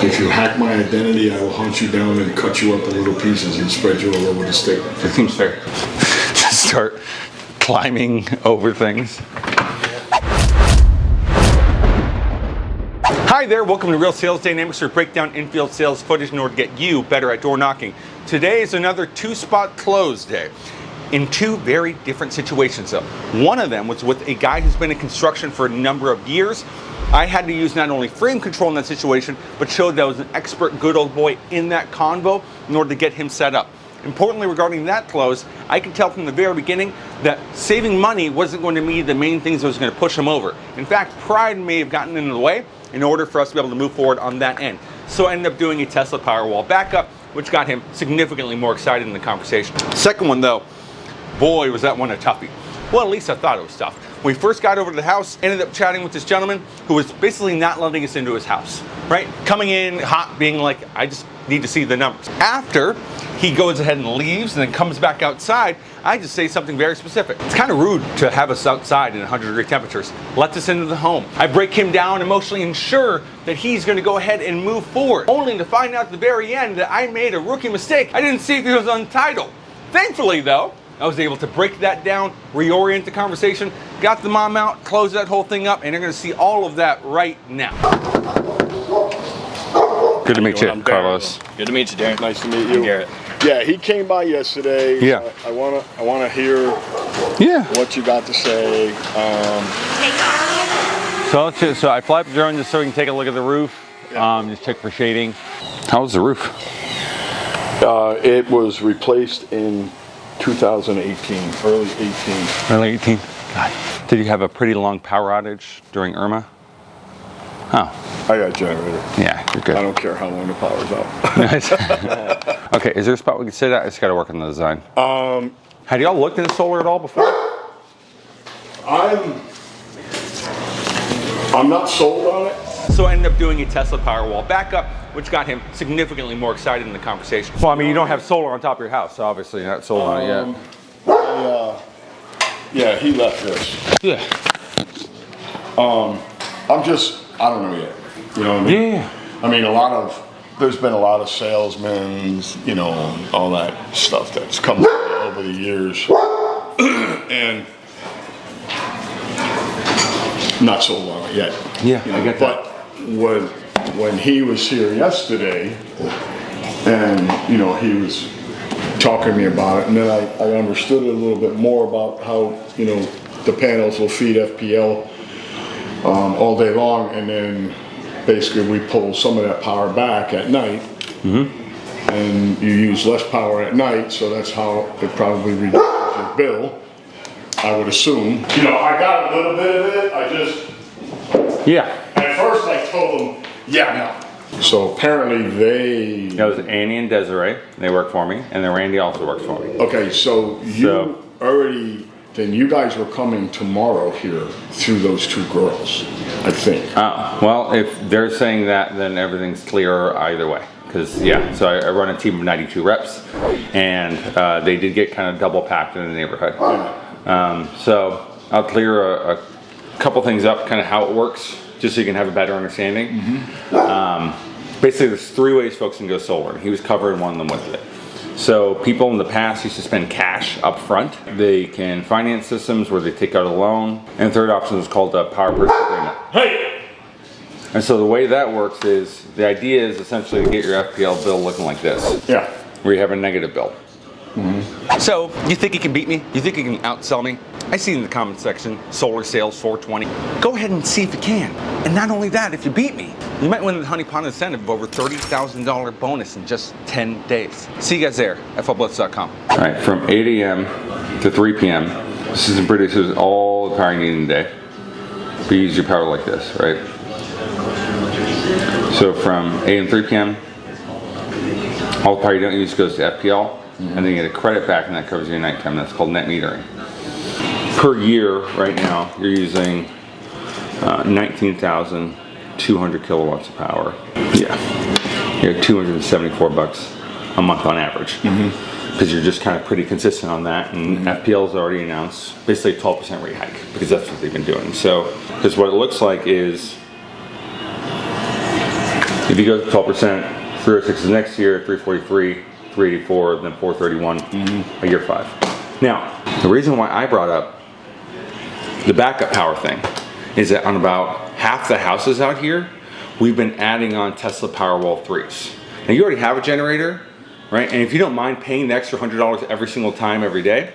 If you hack my identity, I will hunt you down and cut you up in little pieces and spread you all over the state. It seems fair. Just start climbing over things. Hi there, welcome to Real Sales Dynamics, where we break down infield sales footage in order to get you better at door knocking. Today is another two-spot close day in two very different situations though. One of them was with a guy who's been in construction for a number of years. I had to use not only frame control in that situation, but showed that I was an expert good old boy in that convo in order to get him set up. Importantly, regarding that close, I could tell from the very beginning that saving money wasn't going to be the main things that was going to push him over. In fact, pride may have gotten in the way in order for us to be able to move forward on that end. So I ended up doing a Tesla Powerwall backup, which got him significantly more excited in the conversation. Second one though, boy, was that one a toughie. Well, at least I thought it was tough. When we first got over to the house, ended up chatting with this gentleman who was basically not letting us into his house, right? Coming in hot, being like, I just need to see the numbers. After he goes ahead and leaves and then comes back outside, I just say something very specific. It's kind of rude to have us outside in 100-degree temperatures. Lets us into the home. I break him down, emotionally ensure that he's going to go ahead and move forward, only to find out at the very end that I made a rookie mistake. I didn't see if he was untitled. Thankfully though, I was able to break that down, reorient the conversation, got the mom out, closed that whole thing up, and you're going to see all of that right now. Good to meet you, Carlos. Good to meet you, Darren. Nice to meet you. I'm Garrett. Yeah, he came by yesterday. Yeah. I wanna hear what you got to say. So I fly up the drone just so we can take a look at the roof, just check for shading. How was the roof? It was replaced in 2018, early 18. Early 18. God. Did you have a pretty long power outage during Irma? Oh. I got a generator. Yeah, you're good. I don't care how long the power's out. Okay, is there a spot we can sit at? I just got to work on the design. Had y'all looked into solar at all before? I'm not sold on it. So I ended up doing a Tesla Powerwall backup, which got him significantly more excited in the conversation. Well, I mean, you don't have solar on top of your house, so obviously you're not sold on it yet. Yeah, he left this. Yeah. I don't know yet. You know what I mean? Yeah. I mean, there's been a lot of salesmen, you know, all that stuff that's come over the years. And not sold on it yet. Yeah, you know, I get that. But when he was here yesterday, and you know, he was talking to me about it, and then I understood a little bit more about how, you know, the panels will feed FPL all day long, and then basically we pull some of that power back at night, and you use less power at night, so that's how it probably reduces your bill, I would assume. You know, I got a little bit of it, at first I told them, no. So apparently That was Annie and Desiree. They work for me, and then Randy also works for me. Okay, so then you guys were coming tomorrow here through those two girls, I think. Well, if they're saying that, then everything's clear either way. Because, so I run a team of 92 reps, and they did get kind of double packed in the neighborhood. So I'll clear a couple things up, kind of how it works, just so you can have a better understanding. Basically, there's three ways folks can go solar. He was covering one of them with it. So people in the past used to spend cash up front. They can finance systems where they take out a loan. And the third option is called a power purchase agreement. Hey! And so the way that works is, the idea is essentially to get your FPL bill looking like this. Yeah. Where you have a negative bill. So, you think you can beat me? You think you can outsell me? I see in the comment section, solar sales 420. Go ahead and see if you can. And not only that, if you beat me, you might win the Honeypot incentive of over $30,000 bonus in just 10 days. See you guys there at FLBLITZ.com. All right, from 8 a.m. to 3 p.m., this is produces all the power you need in a day. We use your power like this, right? So from 8 a.m. to 3 p.m., all the power you don't use goes to FPL, and then you get a credit back, and that covers your nighttime. That's called net metering. Per year, right now, you're using 19,200 kilowatts of power. Yeah, you're $274 a month on average. Because you're just kind of pretty consistent on that, and FPL's already announced basically a 12% rate hike, because that's what they've been doing. So, because what it looks like is, If you go to 12%, 306 is next year, 343, 384, then 431 a year 5. Now, the reason why I brought up the backup power thing is that on about half the houses out here, we've been adding on Tesla Powerwall 3s. Now you already have a generator, right? And if you don't mind paying the extra $100 every single time, every day,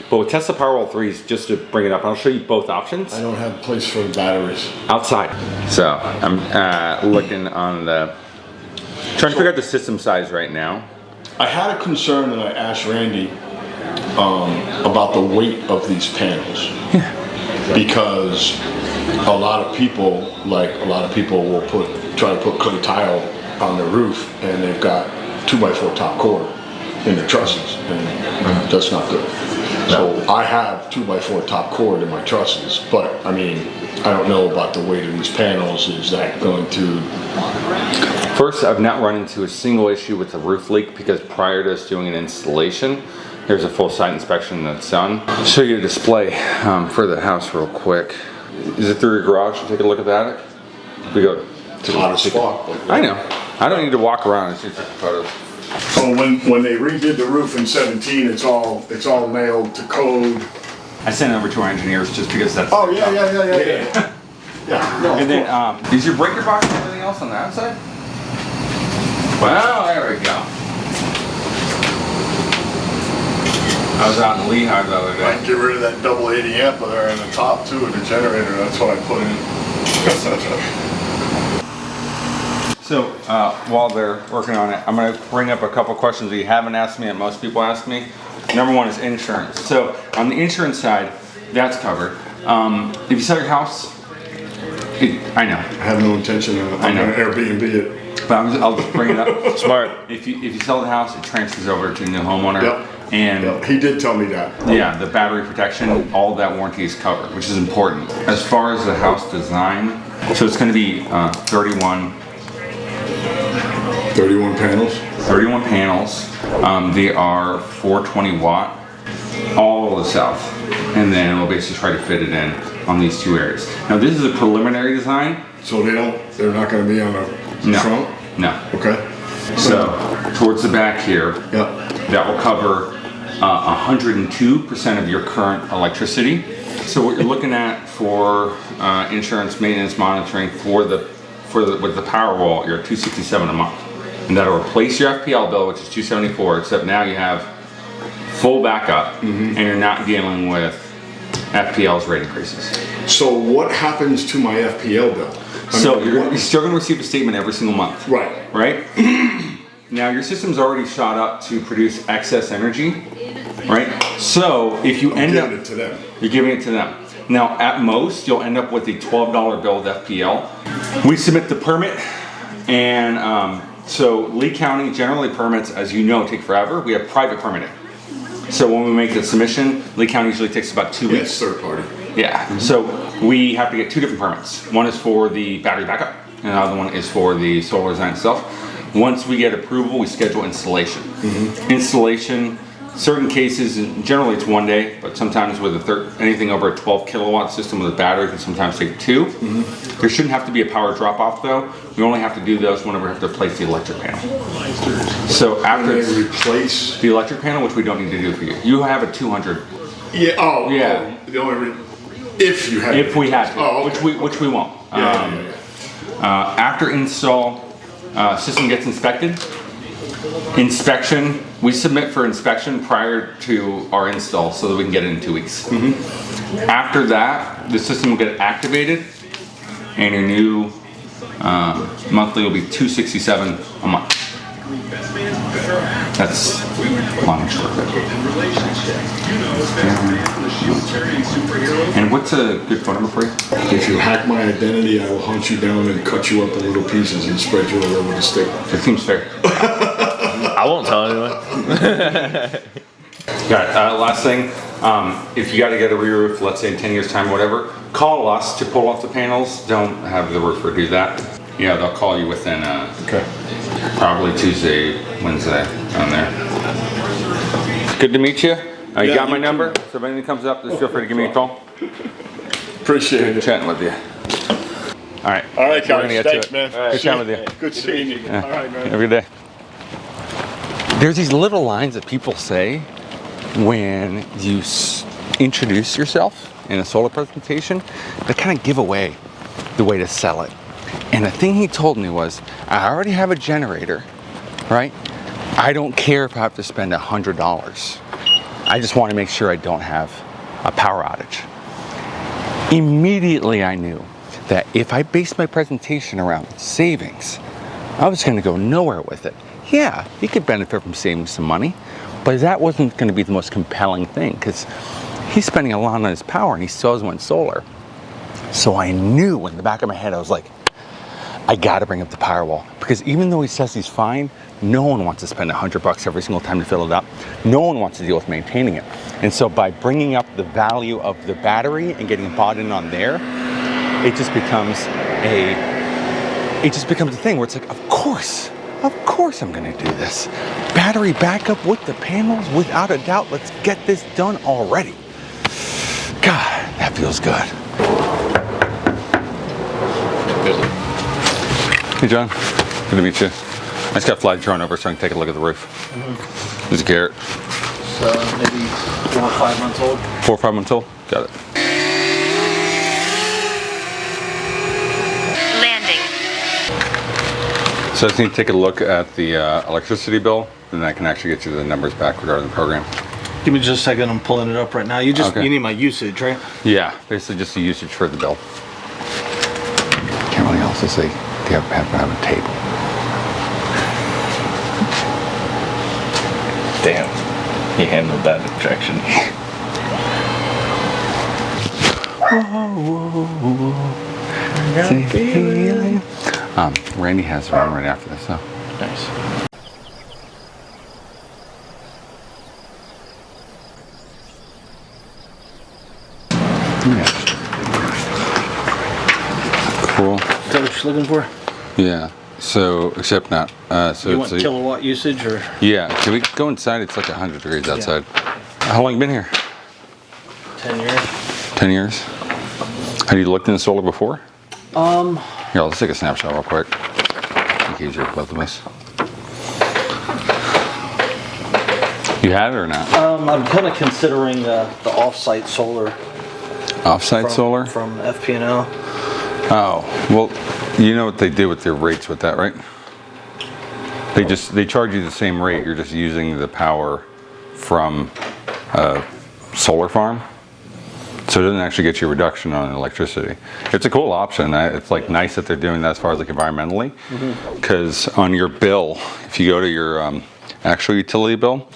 but with Tesla Powerwall 3s, just to bring it up, I'll show you both options. I don't have a place for the batteries. Outside. So I'm looking on the, trying to figure out the system size right now. I had a concern and I asked Randy about the weight of these panels. Yeah. Because a lot of people will try to put clay tile on their roof and they've got 2x4 top cord in their trusses, and that's not good. So I have 2x4 top cord in my trusses, but I mean, I don't know about the weight of these panels. Is that going to... First, I've not run into a single issue with the roof leak because prior to us doing an installation, there's a full site inspection that's done. I'll show you a display for the house real quick. Is it through your garage? Take a look at the attic. We go to hot as fuck. I know. I don't need to walk around and shoot photos. So when they redid the roof in 17, it's all nailed to code. I sent it over to our engineers just because that's. Oh yeah. Yeah. No, and then, is your breaker box and everything else on the outside? Well, there we go. I was out in Lehigh the other I day. can get rid of that double 80 amp there in the top too, the generator. That's what I put in. So while they're working on it, I'm going to bring up a couple questions that you haven't asked me and most people ask me. Number one is insurance. So on the insurance side, that's covered. If you sell your house, I know. I have no intention of I'm going to Airbnb it. But I'll just bring it up. Smart. If you sell the house, it transfers over to the new homeowner. Yep. And Yep. He did tell me that. yeah, the battery protection, all of that warranty is covered, which is important. As far as the house design, so it's going to be 31 panels. 31 panels. They are 420 watt, all of the south. And then we'll basically try to fit it in on these two areas. Now this is a preliminary design. So they're not going to be on the front? No. Okay. So towards the back here, Yep. that will cover 102% of your current electricity. So what you're looking at for insurance, maintenance, monitoring with the Powerwall, you're at $267 a month. And that'll replace your FPL bill, which is $274, except now you have full backup and you're not dealing with FPL's rate increases. So what happens to my FPL bill? So you're still going to receive a statement every single month. Right. Right? Now your system's already shot up to produce excess energy, right? So if you end up giving it to them. You're giving it to them. Now at most you'll end up with a $12 bill with FPL. We submit the permit, and so Lee County generally permits, as you know, take forever. We have private permitting. So when we make the submission, Lee County usually takes about 2 weeks. Yes, third party. Yeah. So we have to get 2 different permits. One is for the battery backup, and the other one is for the solar design itself. Once we get approval, we schedule installation. Installation, certain cases, generally it's 1 day, but sometimes with anything over a 12 kilowatt system with a battery can sometimes take 2. There shouldn't have to be a power drop off though. We only have to do those whenever we have to replace the electric panel. So after They replace. the electric panel, which we don't need to do for you. You have a 200. Yeah. Oh. Yeah. Oh, the only if you had. If we had to, Oh, okay. which we won't. Yeah. After install, system gets inspected. Inspection, we submit for inspection prior to our install so that we can get it in 2 weeks. After that, the system will get activated, and your new monthly will be $267 a month. That's long and short of it. And what's a good phone number for you? If you hack my identity, I will hunt you down and cut you up in little pieces and spread you all over the state. It seems fair. I won't tell anyone. Got it. Last thing, if you got to get a re-roof, let's say in 10 years time, whatever, call us to pull off the panels. Don't have the roofer do that. Yeah, they'll call you within probably Tuesday, Wednesday on there. Good to meet you. You got my number, so if anything comes up, just feel free to give me a call. Appreciate Good it. chatting with you. All right. All right, We're gonna guys. get to Thanks, it. man. Good time with you. Good seeing you. All right, man. Every day. There's these little lines that people say when you introduce yourself in a solar presentation that kind of give away the way to sell it. And the thing he told me was, I already have a generator, right? I don't care if I have to spend $100. I just want to make sure I don't have a power outage. Immediately I knew that if I based my presentation around savings, I was going to go nowhere with it. Yeah, you could benefit from saving some money, but that wasn't going to be the most compelling thing because he's spending a lot on his power and he still has one solar. So I knew in the back of my head, I was like, I got to bring up the Powerwall because even though he says he's fine, no one wants to spend $100 every single time to fill it up. No one wants to deal with maintaining it. And so by bringing up the value of the battery and getting bought in on there, it just becomes a thing where it's like, of course I'm gonna do this. Battery backup with the panels, without a doubt, let's get this done already. God, that feels good. Hey John, good to meet you. I just got fly drone over so I can take a look at the roof. This is Garrett. So maybe 4 or 5 months old. 4 or 5 months old? Got it. Landing. So I just need to take a look at the electricity bill, and then I can actually get you the numbers back regarding the program. Give me just a second. I'm pulling it up right now. You Okay. need my usage, right? Yeah, basically just the usage for the bill. Can't really also say you have to have a table. Damn. He handled that objection. Randy has one right after this, so. Nice. Yeah. Cool. Is that what you're looking for? Yeah. So, except not. So You it's want kilowatt usage or? yeah. Can we go inside? It's like 100 degrees outside. How long you been here? 10 years. 10 years. Have you looked into solar before? Here, let's take a snapshot real quick. Make it easier for both of us. You had it or not? I'm kind of considering the off-site solar. Offsite solar? From FP&O. Oh, well, you know what they do with their rates with that, right? They charge you the same rate. You're just using the power from a solar farm. So it doesn't actually get you a reduction on electricity. It's a cool option. It's like nice that they're doing that as far as like environmentally. Because on your bill, if you go to your actual utility bill,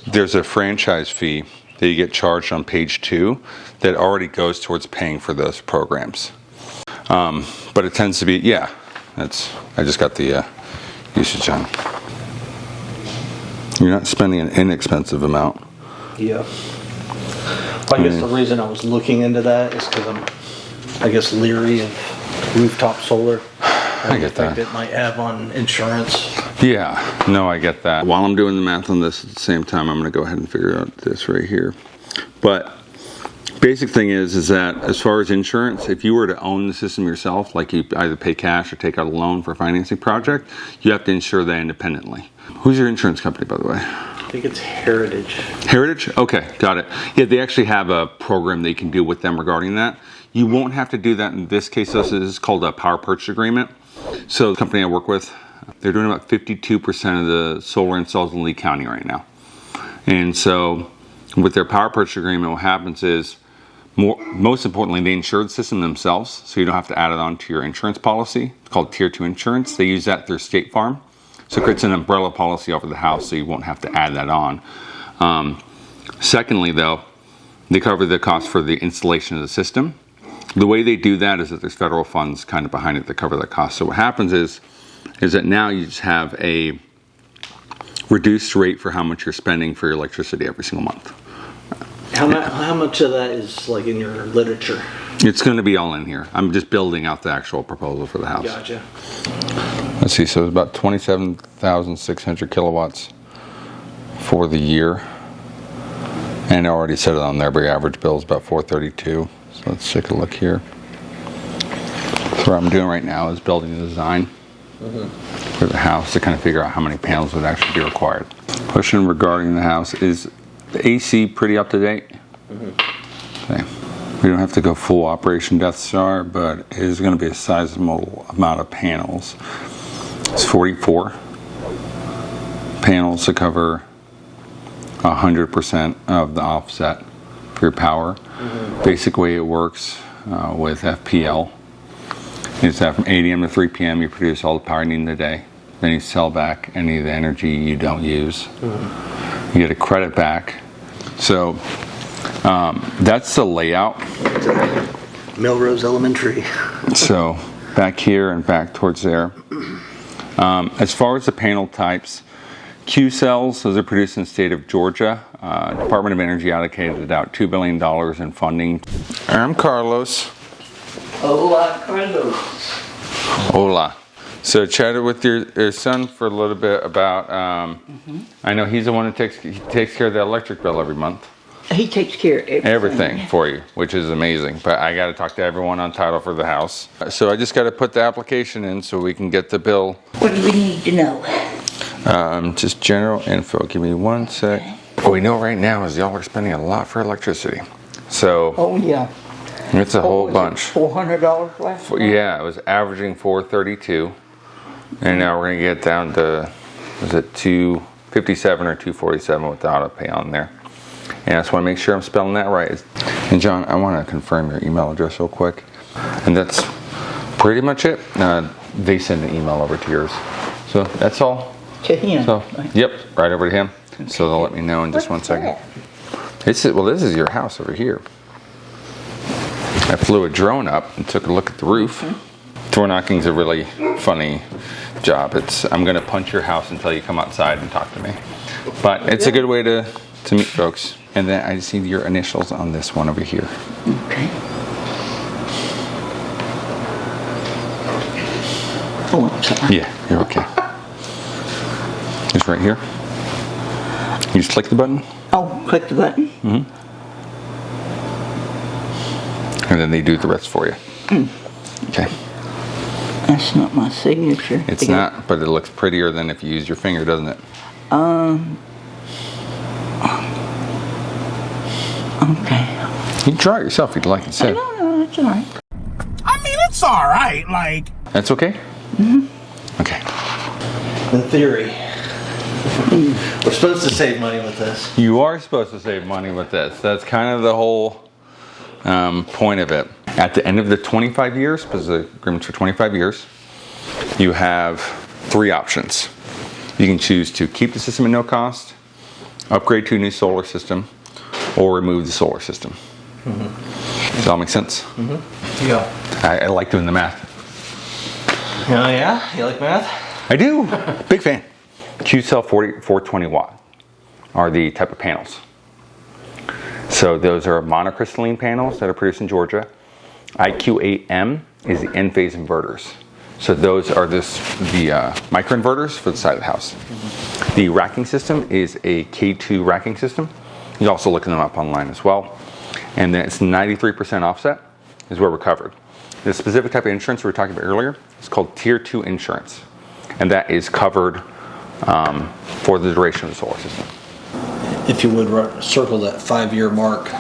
there's a franchise fee that you get charged on page 2 that already goes towards paying for those programs. But it tends to be, yeah, I just got the usage on. You're not spending an inexpensive amount. Yeah. Well, I guess the reason I was looking into that is because I'm, I guess, leery of rooftop solar. I get that. It might have on insurance. Yeah, no, I get that. While I'm doing the math on this at the same time, I'm going to go ahead and figure out this right here. But basic thing is that as far as insurance, if you were to own the system yourself, like you either pay cash or take out a loan for a financing project, you have to insure that independently. Who's your insurance company, by the way? I think it's Heritage. Heritage? Okay, got it. Yeah, they actually have a program that you can do with them regarding that. You won't have to do that in this case. This is called a power purchase agreement. So the company I work with, they're doing about 52% of the solar installs in Lee County right now. And so with their power purchase agreement, what happens is, most importantly, they insure the system themselves, so you don't have to add it on to your insurance policy. It's called Tier 2 insurance. They use that through State Farm. So it creates an umbrella policy over the house, so you won't have to add that on. Secondly, though, they cover the cost for the installation of the system. The way they do that is that there's federal funds kind of behind it that cover that cost. So what happens is that now you just have a reduced rate for how much you're spending for your electricity every single month. How much of that is like in your literature? It's going to be all in here. I'm just building out the actual proposal for the house. Gotcha. Let's see, so it's about 27,600 kilowatts for the year. And I already said it on there, but your average bill is about $432. So let's take a look here. So what I'm doing right now is building the design for the house to kind of figure out how many panels would actually be required. Question regarding the house, is the AC pretty up to date? Okay. We don't have to go full Operation Death Star, but it is going to be a sizable amount of panels. It's 44 panels to cover 100% of the offset for your power. Basic way it works with FPL is that from 8 a.m. to 3 p.m. you produce all the power you need in the day. Then you sell back any of the energy you don't use. You get a credit back. So that's the layout. Melrose Elementary. So back here and back towards there. As far as the panel types, Q cells, those are produced in the state of Georgia. Department of Energy allocated about $2 billion in funding. I'm Carlos. Hola, Carlos. Hola. So chatted with your son for a little bit about, I know he's the one who takes care of the electric bill every month. He takes care of Everything for you, which is amazing. But I got to talk to everyone on title for the house. So I just got to put the application in so we can get the bill. What do we need to know? Just general info. Give me one sec. What we know right now is y'all are spending a lot for electricity. So Oh, yeah. it's a whole Was it bunch. $400 last month? Yeah, it was averaging $432, and now we're gonna get down to, was it $257 or $247 with the auto pay on there. And I just want to make sure I'm spelling that right. And John, I want to confirm your email address real quick, and that's pretty much it. They send an email over to yours, so that's all. To him? So yep, right over to him. So they'll let me know in just one second. This is your house over here. I flew a drone up and took a look at the roof. Door knocking's a really funny job. I'm gonna punch your house until you come outside and talk to me. But it's a good way to meet folks. And then I just need your initials on this one over here. Okay. Oh, I'm sorry. Yeah, you're okay. Just right here. You just click the button. Oh, click the button. And then they do the rest for you. Okay. That's not my signature. It's not, but it looks prettier than if you use your finger, doesn't it? Okay. You can try it yourself if you'd like instead. No, that's all right. I mean, it's all right. Like, That's okay? Okay. In theory. We're supposed to save money with this. You are supposed to save money with this. That's kind of the whole point of it. At the end of the 25 years, because the agreement's for 25 years, you have 3 options. You can choose to keep the system at no cost, upgrade to a new solar system, or remove the solar system. Does that all make sense? Yeah. I like doing the math. Oh, yeah? You like math? I do. Big fan. Q-Cell 420 watt are the type of panels. So those are monocrystalline panels that are produced in Georgia. IQ8M is the N-phase inverters. So those are the microinverters for the side of the house. The racking system is a K2 racking system. You can also look them up online as well. And then it's 93% offset is where we're covered. The specific type of insurance we were talking about earlier is called Tier 2 insurance. And that is covered for the duration of the solar system. If you would circle that 5-year mark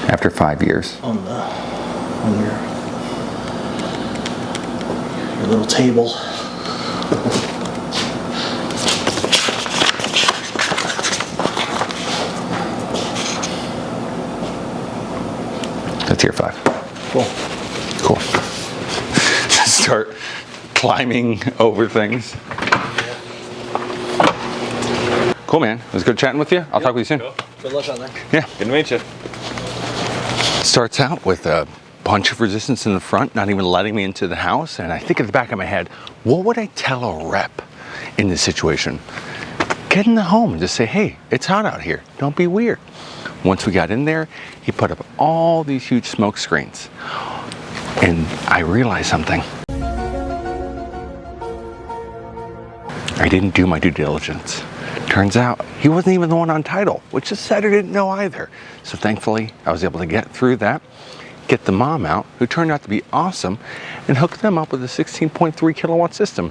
After 5 years. on your little table. That's Tier 5. Cool. Cool. Start climbing over things. Cool, man. It was good chatting with you. I'll talk with you soon. Good luck on that. Yeah. Good to meet you. Starts out with a bunch of resistance in the front, not even letting me into the house. And I think at the back of my head, what would I tell a rep in this situation? Get in the home and just say, hey, it's hot out here. Don't be weird. Once we got in there, he put up all these huge smoke screens. And I realized something. I didn't do my due diligence. Turns out he wasn't even the one on title, which the setter didn't know either. So thankfully, I was able to get through that, get the mom out, who turned out to be awesome, and hook them up with a 16.3 kilowatt system.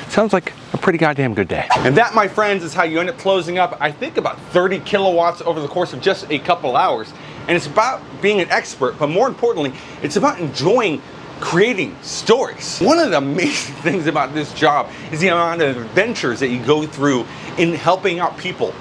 Sounds like a pretty goddamn good day. And that, my friends, is how you end up closing up, I think, about 30 kilowatts over the course of just a couple hours. And it's about being an expert, but more importantly, it's about enjoying creating stories. One of the amazing things about this job is the amount of adventures that you go through in helping out people.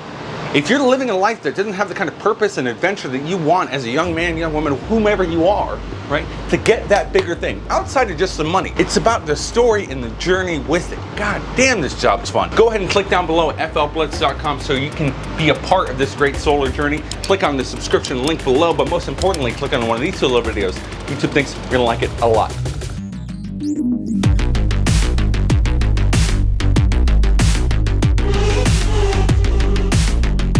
If you're living a life that doesn't have the kind of purpose and adventure that you want as a young man, young woman, whomever you are, right, to get that bigger thing, outside of just the money, it's about the story and the journey with it. God damn, this job's fun. Go ahead and click down below at flblitz.com so you can be a part of this great solar journey. Click on the subscription link below, but most importantly, click on one of these two little videos. YouTube thinks you're gonna like it a lot.